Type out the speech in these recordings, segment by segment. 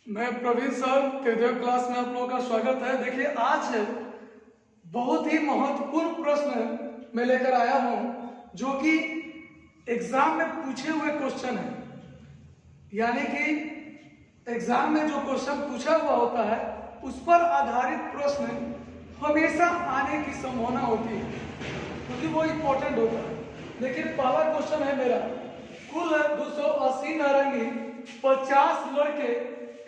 मैं Praveen sir तेजव class में आप लोगों का स्वागत है। देखिए आज बहुत ही महत्वपूर्ण प्रश्न मैं लेकर आया हूं जो कि एग्जाम में पूछे हुए क्वेश्चन है, यानी कि एग्जाम में जो क्वेश्चन पूछा हुआ होता है उस पर आधारित प्रश्न हमेशा आने की संभावना होती है क्योंकि वो इम्पोर्टेंट होता है। देखिए पहला क्वेश्चन है मेरा, कुल 280 नारंगी 50 लड़के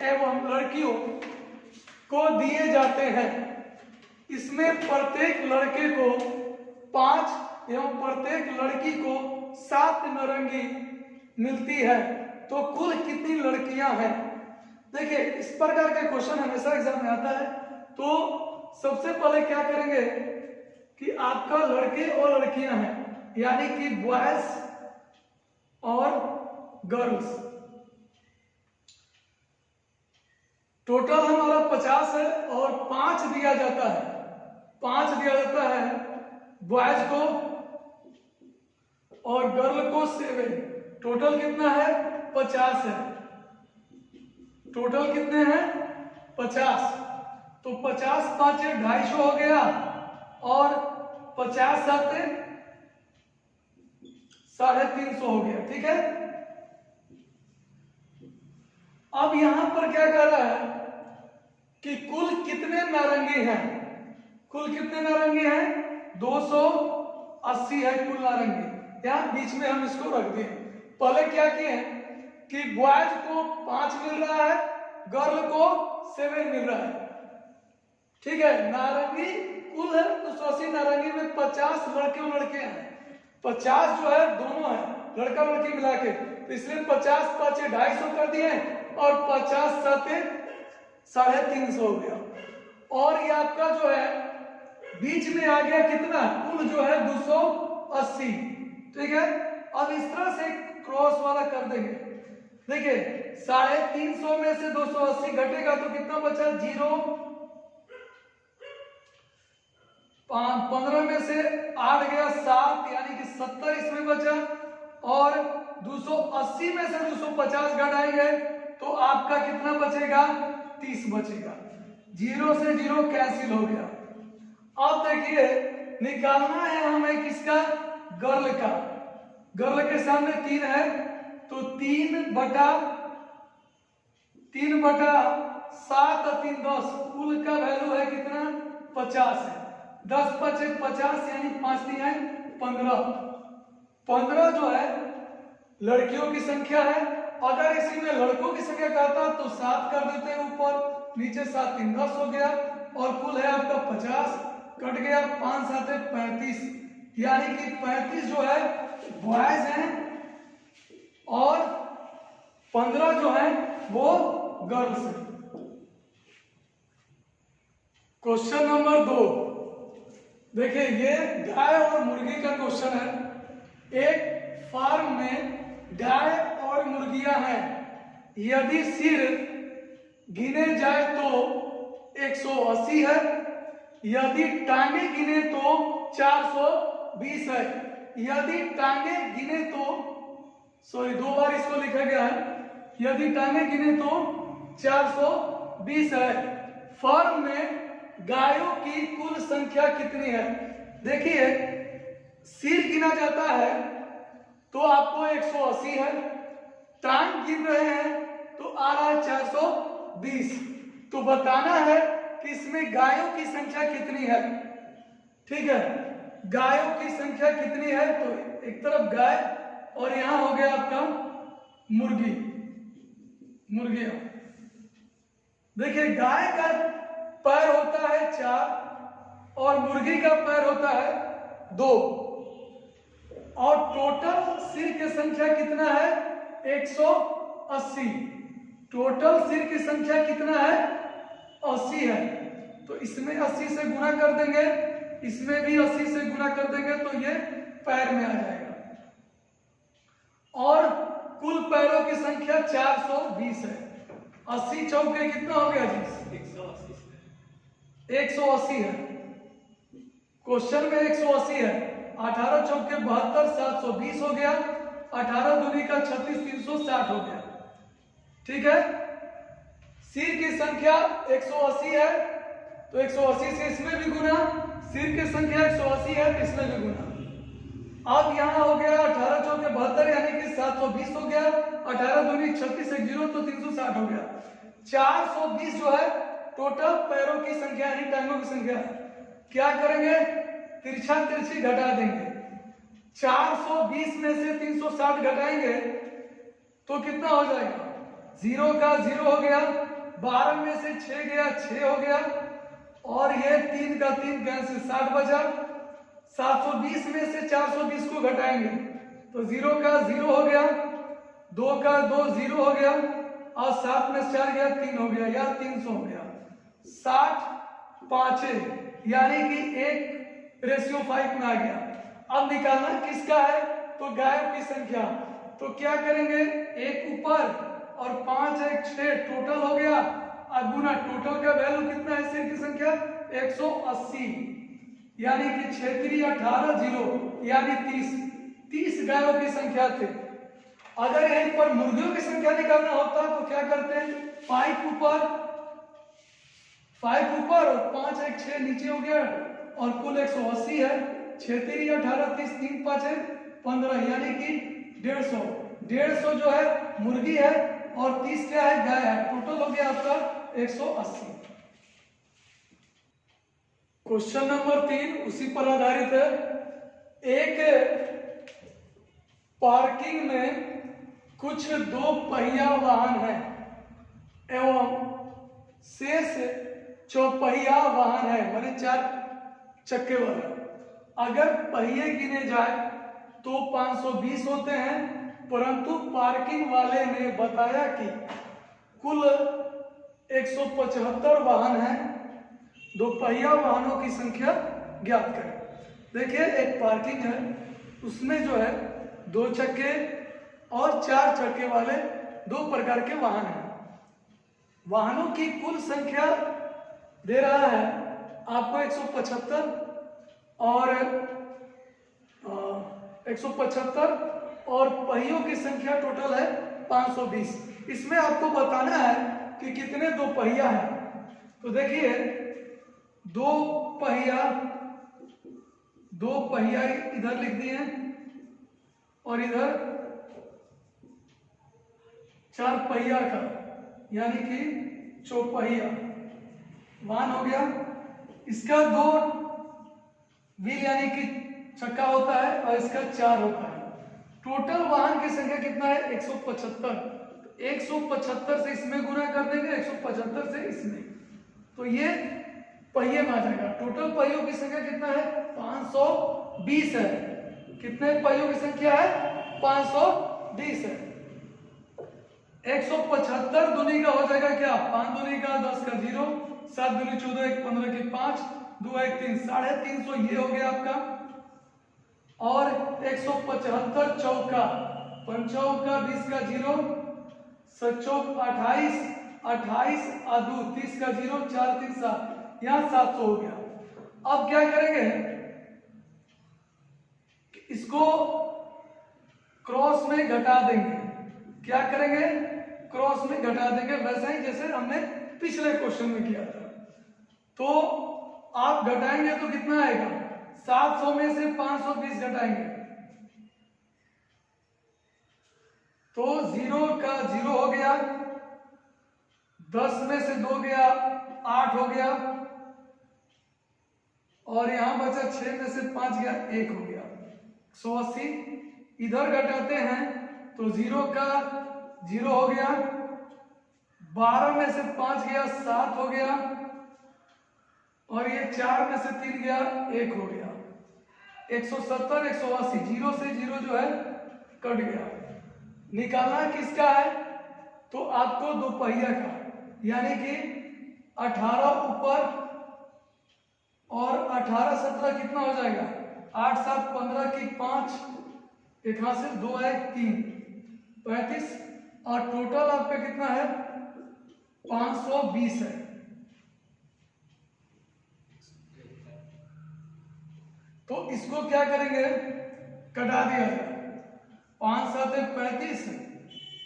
एवं लड़कियों को दिए जाते हैं। इसमें प्रत्येक लड़के को 5 एवं प्रत्येक लड़की को 7 नारंगी मिलती है, तो कुल कितनी लड़कियां हैं? देखिए इस प्रकार का क्वेश्चन हमेशा एग्जाम में आता है। तो सबसे पहले क्या करेंगे कि आपका लड़के और लड़कियां हैं, यानी कि बॉयज और गर्ल्स। टोटल हमारा 50 है और 5 दिया जाता है, 5 दिया जाता है बॉयज को और गर्ल को 7। टोटल कितना है? 50 है। टोटल कितने हैं? 50। तो 50 5 250 हो गया और 50 7 350 हो गया। ठीक है, अब यहां पर क्या कह रहा है कि कुल कितने नारंगी हैं? कुल कितने नारंगी हैं? 280 है कुल नारंगी। यहां बीच में हम इसको रख दिए। पहले क्या किए कि बॉयज को 5 मिल रहा है, गर्ल को 7 मिल रहा है। ठीक है, नारंगी कुल है 280 नारंगी में 50 लड़के और लड़के हैं। 50 जो है दोनों है, लड़का लड़की मिला के, तो इसलिए 50 5 250 कर दिए और 50 7 350 हो गया। और ये आपका जो है बीच में आ गया कितना? कुल जो है 280। ठीक है, अब इस तरह से क्रॉस वाला कर देंगे। देखिए 350 में से 280 घटेगा तो कितना बचा? 0। 15 में से 8 गया 7, यानी कि 70 इसमें बचा। और 280 में से 250 घटाएंगे तो आपका कितना बचेगा? 30 बचेगा। 0 से 0 कैंसिल हो गया। अब देखिए निकालना है हमें किसका? गर्ल का। गर्ल के सामने 3 है तो 3 बटा 7 और 3 10, कुल का वैल्यू है कितना? 50 है। 10 5 50, यानी 5 3 है 15। 15 जो है लड़कियों की संख्या है। अगर इसी में लड़कों की संख्या कहता तो 7 कर देते हैं ऊपर, नीचे 7 3 10 हो गया और कुल है आपका 50, कट गया 5 7 35, यानी कि 35 जो है बॉयज हैं और 15 जो है वो गर्ल्स हैं। क्वेश्चन नंबर 2, देखिए ये गाय और मुर्गी का क्वेश्चन है। एक फार्म में गाय और मुर्गियां हैं। यदि सिर गिने जाए तो 180 है, यदि टांगे गिने तो 420 है। यदि टांगे गिने तो, सॉरी 2 बार इसको लिखा गया है, यदि टांगे गिने तो 420 है। फर्म में गायों की कुल संख्या कितनी है? देखिए सिर गिना जाता है तो आपको 180 है, टांग गिन रहे हैं तो आ रहा है 420। तो बताना है कि इसमें गायों की संख्या कितनी है। ठीक है, गायों की संख्या कितनी है? तो एक तरफ गाय और यहां हो गया आपका मुर्गियां। देखिए गाय का पैर होता है 4 और मुर्गी का पैर होता है 2 और टोटल सिर की संख्या कितना है? 180। टोटल सिर की संख्या कितना है? 80 है। तो इसमें 80 से गुना कर देंगे, इसमें भी 80 से गुना कर देंगे तो ये पैर में आ जाएगा। और कुल पैरों की संख्या 420 है। 80 चौके कितना हो गया जी? 180 है। क्वेश्चन में 180 है 18 चौके 72, 720 हो गया, 18 दूनी का 36, 360 हो गया। ठीक है, सिर की संख्या 180 है तो 180 से इसमें भी गुना, सिर की संख्या 180 है तो इसमें भी गुना। अब यहाँ हो गया 18 चौके 72 यानी कि 720 हो गया, 18 दूनी 36 से 0 तो 360 हो गया। 420 जो है टोटल पैरों की संख्या यानी टांगों की संख्या है। क्या करेंगे, तिरछा तिरछी घटा देंगे। 420 में से 360 घटाएंगे तो कितना हो जाएगा, 0 का 0 हो गया, 12 में से 6 गया 6 हो गया, और ये 3 का 3 कैंसिल 60 बचा। 720 में से 420 को घटाएंगे तो 0 का 0 हो गया, 2 का 2 0 हो गया, और 7 में 4 गया 3 हो गया, या 300 हो गया। 60 पांचे यानी कि 1:5 में आ गया। अब निकालना किसका है, तो गायों की संख्या। तो क्या करेंगे, 1 ऊपर और 5 1 6 टोटल हो गया, और गुना टोटल का वैल्यू कितना है, सिर की संख्या 180 यानी कि 6 18 0 यानी 30 गायों की संख्या थे। अगर यहीं पर मुर्गियों की संख्या निकालना होता तो क्या करते हैं, 5 ऊपर और 5 1 6 नीचे हो गया, और कुल 180 है। 6 3 18 30 3 5 15 यानी कि 150 जो है मुर्गी है और 30 क्या है, गाय है। टोटल हो गया आपका 180। क्वेश्चन नंबर 3 उसी पर आधारित है। एक पार्किंग में कुछ 2 पहिया वाहन है एवं शेष चौपहिया वाहन है, माने 4 चक्के वाला। अगर पहिए गिने जाए तो 520 होते हैं, परंतु पार्किंग वाले ने बताया कि कुल 175 वाहन हैं। 2 पहिया वाहनों की संख्या ज्ञात करें। देखिए, एक पार्किंग है, उसमें जो है 2 चक्के और 4 चक्के वाले 2 प्रकार के वाहन हैं। वाहनों की कुल संख्या दे रहा है आपको 175 और 175 और पहियों की संख्या टोटल है 520। इसमें आपको बताना है कि कितने 2 पहिया हैं। तो देखिए, 2 पहिया इधर लिख दिए और इधर 4 पहिया का यानी कि चौपहिया वाहन हो गया। इसका 2 व्हील यानी कि चक्का होता है और इसका 4 होता है। टोटल वाहन की संख्या कितना है, 175। 175 से इसमें गुना कर देंगे, 175 से इसमें, तो ये पहिए में आ जाएगा। टोटल पहियों की संख्या कितना है, 520 है। कितने पहियों की संख्या है, 520 है। 175 दूनी का हो जाएगा क्या, 5 दूनी का 10 का 0, 7 दूनी 14 1 15 की 5, 2 1 3 350 ये हो गया आपका। और 175 चौका, 5 चौका 20 का 0, 7 चौक 28, 28 आदू 30 का 0, 4 3 7, यहाँ 700 हो गया। अब क्या करेंगे, इसको क्रॉस में घटा देंगे। क्या करेंगे, क्रॉस में घटा देंगे, वैसा ही जैसे हमने पिछले क्वेश्चन में किया था। तो आप घटाएंगे तो कितना आएगा, 700 में से 520 घटाएंगे तो 0 का 0 हो गया, 10 में से 2 गया 8 हो गया, और यहां बचा 6 में से 5 गया 1 हो गया, 180। इधर घटाते हैं तो 0 का 0 हो गया, 12 में से 5 गया 7 हो गया, और ये 4 में से 3 गया 1 हो गया। 170 180, 0 से 0 जो है कट गया। निकालना किसका है, तो आपको 2 पहिया का, यानी कि 18 ऊपर और 18 17 कितना हो जाएगा, 8 7 15 की 5, एक हाथ से 2 1 3 35, और टोटल आपका कितना है 520 है। तो इसको क्या करेंगे, कटा दिया जाए। 5 7 35,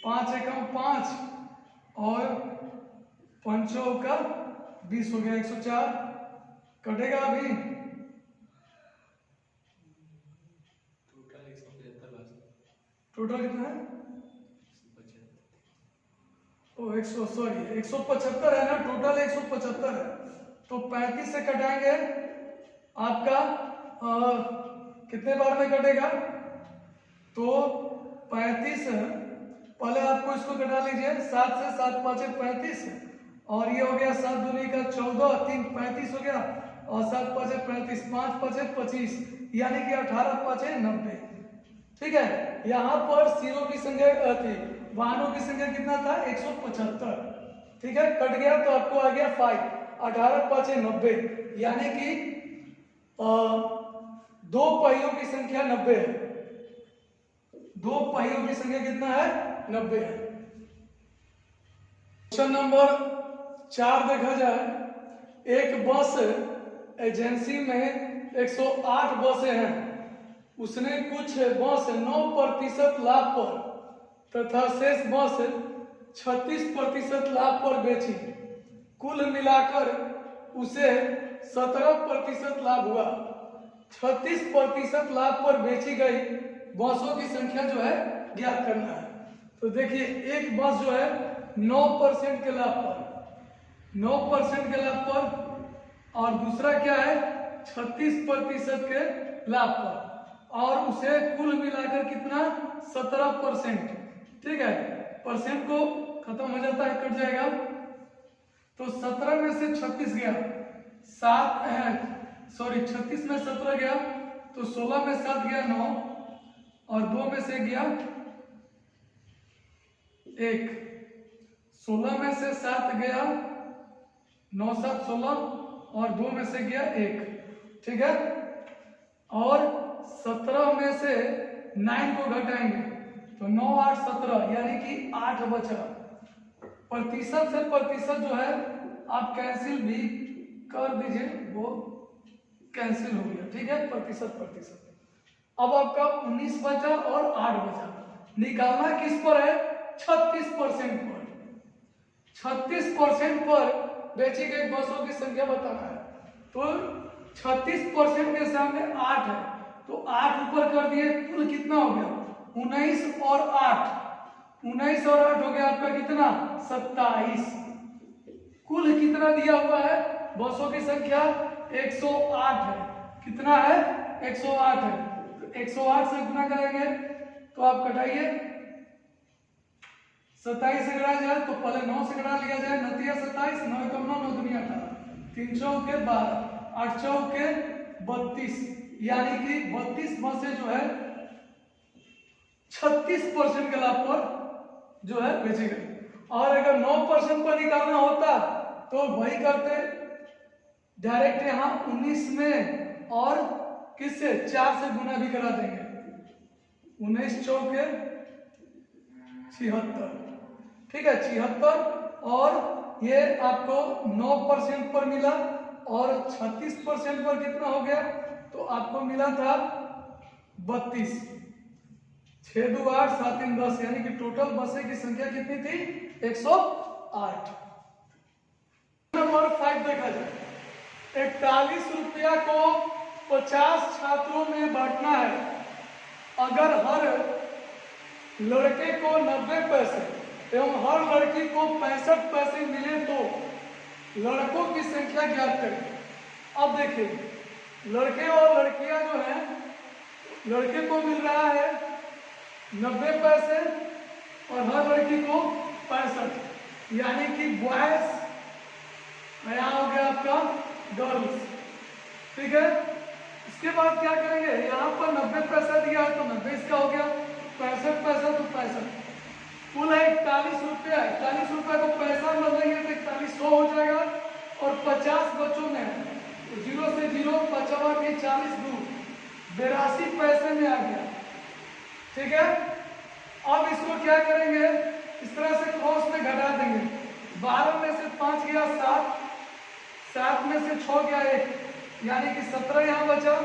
5 एकम 5 और 5 का 20 हो गया 104। कटेगा अभी टोटल कितना है? 175 है ना, टोटल 175 है। तो 35 से कटाएंगे आपका कितने बार में कटेगा? तो 35, पहले आपको इसको कटा लीजिए। 7 से 7 5 35 और ये हो गया 7 दूनी का 14, 3 35 हो गया और 7 5 35, 5 5 25 यानी कि 18 5 90। ठीक है, यहाँ पर सिरों की संख्या थी, वाहनों की संख्या कितना था? 175। ठीक है, कट गया तो आपको आ गया 5, 18 5 90 यानी कि 2 पहियों की संख्या 90 है। 2 पहियों की संख्या कितना है? 90 है। क्वेश्चन नंबर 4 देखा जाए। एक बस एजेंसी में 108 बसें हैं, उसने कुछ बस 9% लाभ पर तथा शेष बस 36% लाभ पर बेची। कुल मिलाकर उसे 17% लाभ हुआ। 36% लाभ पर बेची गई बसों की संख्या जो है ज्ञात करना है। तो देखिए, एक बस जो है 9% के लाभ पर, 9% के लाभ पर, और दूसरा क्या है 36% के लाभ पर, और उसे कुल मिलाकर कितना 17%। ठीक है, परसेंट को खत्म हो जाता है, कट जाएगा। तो 17 में से 36 गया, 36 में 17 गया तो 16 में 7 गया 9 और 2 में से गया 1। 16 में से 7 गया, 9 7 16 और 2 में से गया 1। ठीक है, और 17 में से 9 को घटाएंगे तो 9 8 17 यानी कि 8 बचा। प्रतिशत से प्रतिशत जो है आप कैंसिल भी कर दीजिए, वो कैंसिल हो गया। ठीक है, प्रतिशत प्रतिशत। अब आपका 19 बचा और 8 बचा। निकालना किस पर है? 36% पर। 36% पर बेची गई बसों की संख्या बताना है। तो 36% के सामने 8 है तो 8 ऊपर कर दिए, कुल कितना हो गया? 19 और 8, 19 और 8 हो गया आपका कितना? 27। कुल कितना दिया हुआ है? बसों की संख्या 108 है। कितना है? 108 है। तो 108 से गुना करेंगे तो आप कटाइए। 27 से घटा जाए तो पहले 9 से घटा लिया जाए, 9 27, 9 कम 9 9 दुनिया 18, 3 चौके 12, 8 चौके 32 यानी कि 32 बसें जो है 36% के लाभ पर जो है बेची गई। और अगर 9% पर निकालना होता तो वही करते, डायरेक्ट यहां 19 में और किससे 4 से गुना भी करा देंगे। 19 चौके 76। ठीक है, 76 और ये आपको 9% पर मिला और 36% पर कितना हो गया? तो आपको मिला था 32। 6 2 8 7 3 10 यानी कि टोटल बसें की संख्या कितनी थी? 108। नंबर 5 देखा जाए। 41 रुपया को 50 छात्रों में बांटना है। अगर हर लड़के को 90 पैसे एवं हर लड़की को 65 पैसे मिले तो लड़कों की संख्या ज्ञात करें। अब देखिए, लड़के और लड़कियां जो हैं, लड़के को मिल रहा है 90 पैसे और हर लड़की को 65 यानी कि बॉयज, यहाँ हो गया आपका गर्ल्स। ठीक है, इसके बाद क्या करेंगे? यहाँ पर 90 पैसा दिया है तो 90 इसका हो गया, 65 पैसा तो 65, कुल है 41 रुपया। 41 रुपया को पैसा बदलेंगे तो 4100 हो जाएगा और 50 बच्चों में तो 0 से 0 बचा के 40 दूर 82 पैसे में आ गया। ठीक है, अब इसको क्या करेंगे? इस तरह से क्रॉस में घटा देंगे। 12 में से 5 गया 7, 7 में से 6 गया 1 यानी कि 17 यहाँ बचा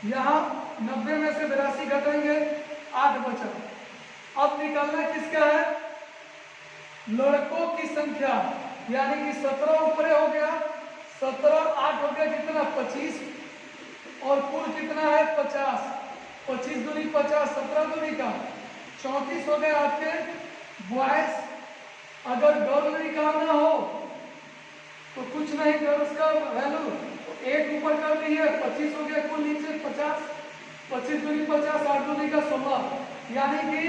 यहाँ 90 में से 82 घटाएंगे, 8 बचा। अब निकालना किसका है? लड़कों की संख्या, यानी कि 17 ऊपर हो गया, 17 8 हो गया कितना 25, और कुल कितना है 50, 25 दूनी 50, 17 दूनी का 34 हो गए आपके बॉयज। अगर गर्ल निकालना हो तो कुछ नहीं कर, उसका वैल्यू 1 ऊपर कर दी है, 25 हो गया, कुल नीचे 50, 25 दूनी 50, 8 दूनी का 16, यानी कि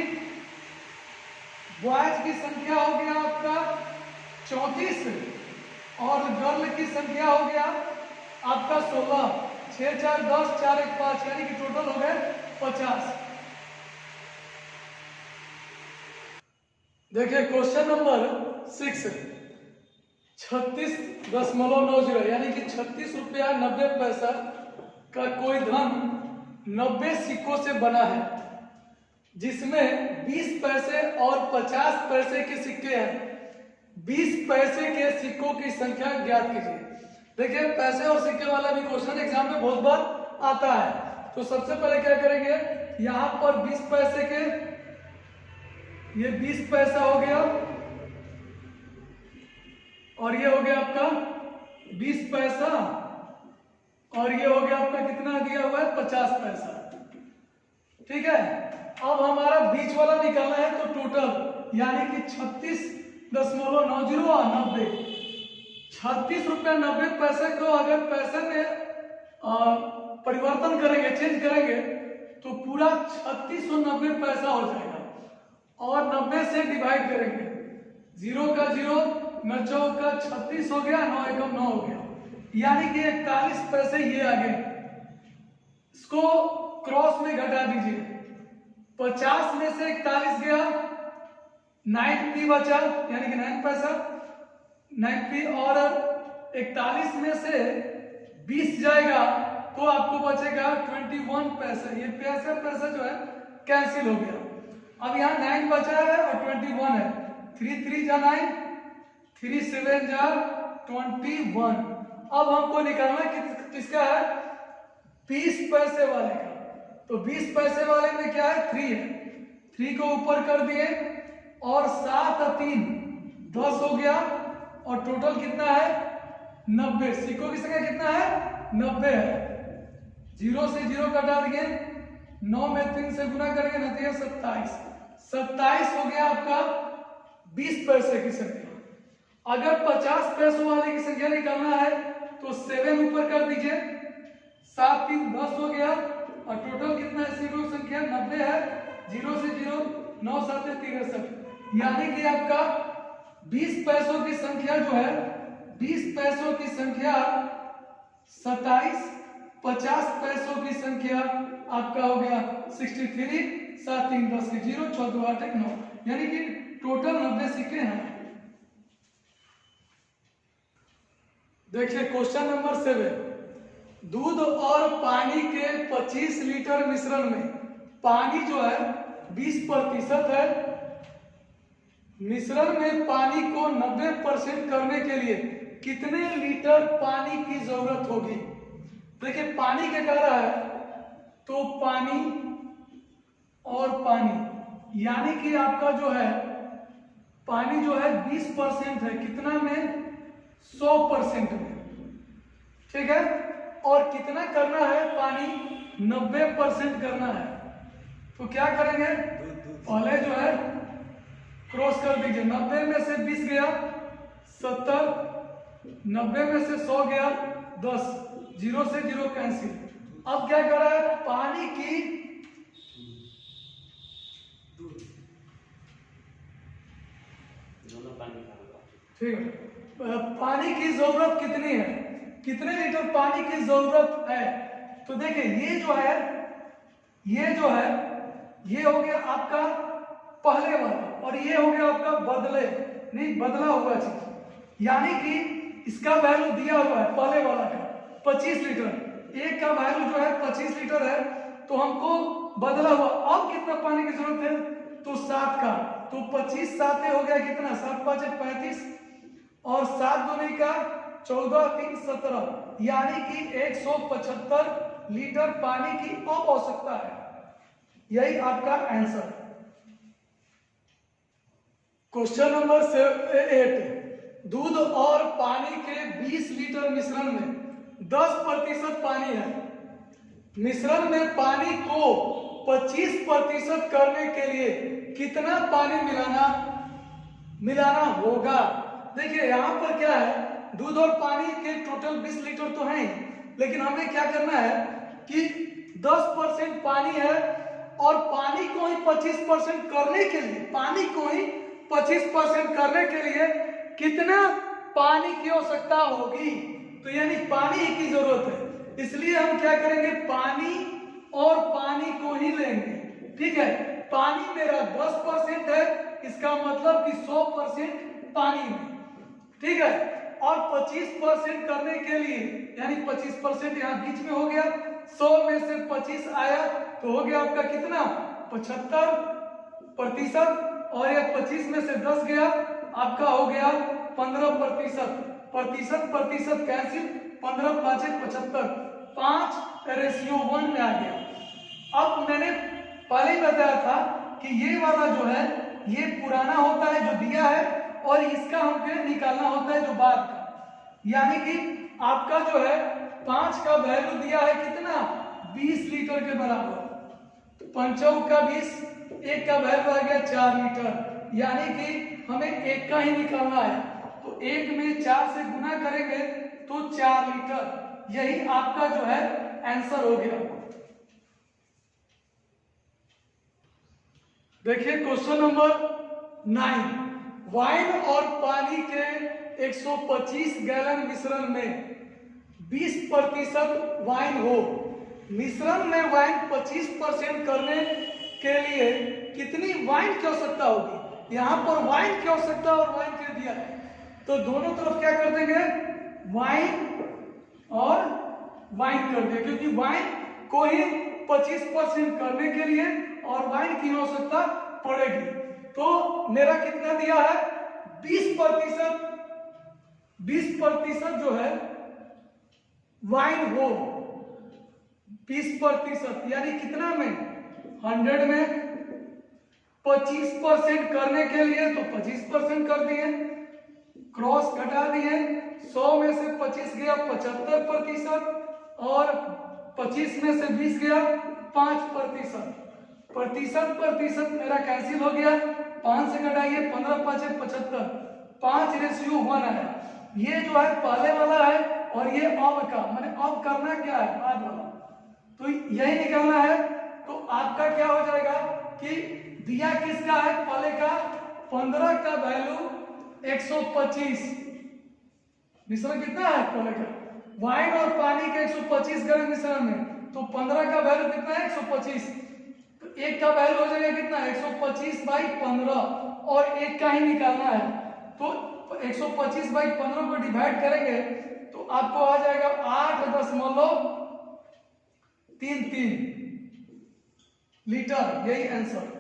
बॉयज की संख्या हो गया आपका 34 और गर्ल की संख्या हो गया आपका 16, 6 4 10 4 1 5, यानी कि टोटल हो गए 50। देखिए क्वेश्चन नंबर 6, 36.90 यानी कि 36 रुपया 90 पैसा का कोई धन 90 सिक्कों से बना है, जिसमें 20 पैसे और 50 पैसे के सिक्के हैं। 20 पैसे के सिक्कों की संख्या ज्ञात कीजिए। देखिए पैसे और सिक्के वाला भी क्वेश्चन एग्जाम में बहुत बार आता है। तो सबसे पहले क्या करेंगे, यहाँ पर 20 पैसे के, ये 20 पैसा हो गया और ये हो गया आपका 20 पैसा, और ये हो गया आपका कितना दिया हुआ है 50 पैसा। ठीक है, अब हमारा बीच वाला निकालना है, तो टोटल यानी कि 36.90 और 90, 36 रुपया 90 पैसे को अगर पैसे में परिवर्तन करेंगे, चेंज करेंगे, तो पूरा 3690 पैसा हो जाएगा, और 90 से डिवाइड करेंगे, 0 का 0, 9 चौका 36 हो गया, 9 एकम 9 हो गया, यानी कि 41 पैसे ये आ गए। इसको क्रॉस में घटा दीजिए, 50 में से 41 गया, 9p बचा, यानी कि 9 पैसा 9p, और 41 में से 20 जाएगा तो आपको बचेगा 21 पैसा। ये पैसा जो है कैंसिल हो गया। अब यहाँ 9 बचा है और 21 है, 3 3 जा 9, 3 7 जा 21। अब हमको निकालना किसका है, 20 पैसे वाले का। तो 20 पैसे वाले में क्या है, 3 है, 3 को ऊपर कर दिए, और 7 और 3 10 हो गया, और टोटल कितना है 90। सिक्कों की संख्या कितना है 90 है। 0 से 0 कटा दिए, 9 में 3 से गुना करेंगे, नतीजा 27। 27 हो गया आपका 20 पैसे की संख्या। अगर 50 पैसों वाले की संख्या निकालना है तो 7 ऊपर कर दीजिए, 7 3 10 हो गया, और टोटल कितना है सिक्कों की संख्या 90 है। 0 से 0, 9 7 63, यानी कि आपका 20 पैसों की संख्या जो है, 20 पैसों की संख्या 27, 50 पैसों की संख्या आपका हो गया 63, 7 3 10 के 0, 14 8 1 9, यानी कि टोटल 90 सिक्के हैं। देखिए क्वेश्चन नंबर 7, दूध और पानी के 25 लीटर मिश्रण में पानी जो है 20% है। मिश्रण में पानी को 90% करने के लिए कितने लीटर पानी की जरूरत होगी। देखिए पानी क्या कर रहा है, तो पानी और पानी, यानी कि आपका जो है पानी जो है 20% है, कितना में 100% में, ठीक है, और कितना करना है पानी 90% करना है। तो क्या करेंगे, पहले जो है क्रॉस कर दीजिए, 90 में से 20 गया 70, 90 में से 100 गया 10, 0 से 0 कैंसिल। अब क्या कर रहा है, पानी की ठीक है, पानी की जरूरत कितनी है, कितने लीटर पानी की जरूरत है। तो देखिए ये जो है ये हो गया आपका पहले वाला, और ये हो गया आपका बदला हुआ चीज, यानी कि इसका वैल्यू दिया हुआ है पहले वाला का 25 लीटर, एक का वैल्यू जो है 25 लीटर है, तो हमको बदला हुआ अब कितना पानी की जरूरत है, तो 7 का, तो 25 साते हो गया कितना, 7 5 35, और 7 दूनी का 14 3 17, यानी कि 175 लीटर पानी की अब आवश्यकता है। यही आपका आंसर। क्वेश्चन नंबर 8, दूध और पानी के 20 लीटर मिश्रण में 10% पानी है। मिश्रण में पानी को 25% करने के लिए कितना पानी मिलाना होगा। देखिए यहाँ पर क्या है, दूध और पानी के टोटल 20 लीटर तो हैं, लेकिन हमें क्या करना है कि 10% पानी है और पानी को ही 25% करने के लिए, पानी को ही 25% करने के लिए कितना पानी की आवश्यकता होगी। तो यानी पानी की जरूरत है, इसलिए हम क्या करेंगे, पानी और पानी को ही लेंगे। ठीक है, पानी मेरा 10% है, इसका मतलब कि 100% पानी में। ठीक है, और 25% करने के लिए, यानी 25% यहाँ बीच में हो गया, 100 में से 25 आया तो हो गया आपका कितना, 75%, और ये 25 में से 10 गया, आपका हो गया 15%। प्रतिशत कैंसिल, 15 5 75, 5:1 में आ गया। अब मैंने पहले ही बताया था कि ये वाला जो है ये पुराना होता है जो दिया है, और इसका हमको निकालना होता है जो बाद का। यानी कि आपका जो है 5 का वैल्यू दिया है कितना, 20 लीटर के बराबर, तो 5 का 20, 1 का वैल्यू आ गया 4 लीटर, यानी कि हमें 1 का ही निकालना है। तो 1 में 4 से गुना करेंगे तो 4 लीटर, यही आपका जो है आंसर हो गया। देखिए क्वेश्चन नंबर 9, वाइन और पानी के 125 गैलन मिश्रण में 20% वाइन हो। मिश्रण में वाइन 25% करने के लिए कितनी वाइन की आवश्यकता होगी। यहाँ पर वाइन की आवश्यकता और वाइन के दिया है, तो दोनों तरफ क्या कर देंगे, वाइन और वाइन कर देंगे, क्योंकि वाइन को ही 25% करने के लिए और वाइन की आवश्यकता पड़ेगी। तो मेरा कितना दिया है, 20% जो है वाइन हो, 20%, यानी कितना में, 100 में 25% करने के लिए तो 25% कर दिए, क्रॉस घटा दिए, 100 में से 25 गया 75%, और 25 में से 20 गया 5%। प्रतिशत मेरा कैंसिल हो गया, 5 से घटाइए, 15 5 75, 5:1 आया। ये जो है पहले वाला है, और ये अब का, मैंने अब करना क्या है, बाद वाला, तो यही निकालना है। तो आपका क्या हो जाएगा कि दिया किसका है, पहले का 15 का वैल्यू 125, मिश्रण कितना है पहले का, वाइन और पानी के 125 ग्राम मिश्रण में, तो 15 का वैल्यू कितना है, 125, तो 1 का वैल्यू हो जाएगा कितना, 125/15, और 1 का ही निकालना है, तो 125/15 को डिवाइड करेंगे तो आपको आ जाएगा 8.33 लीटर, यही आंसर।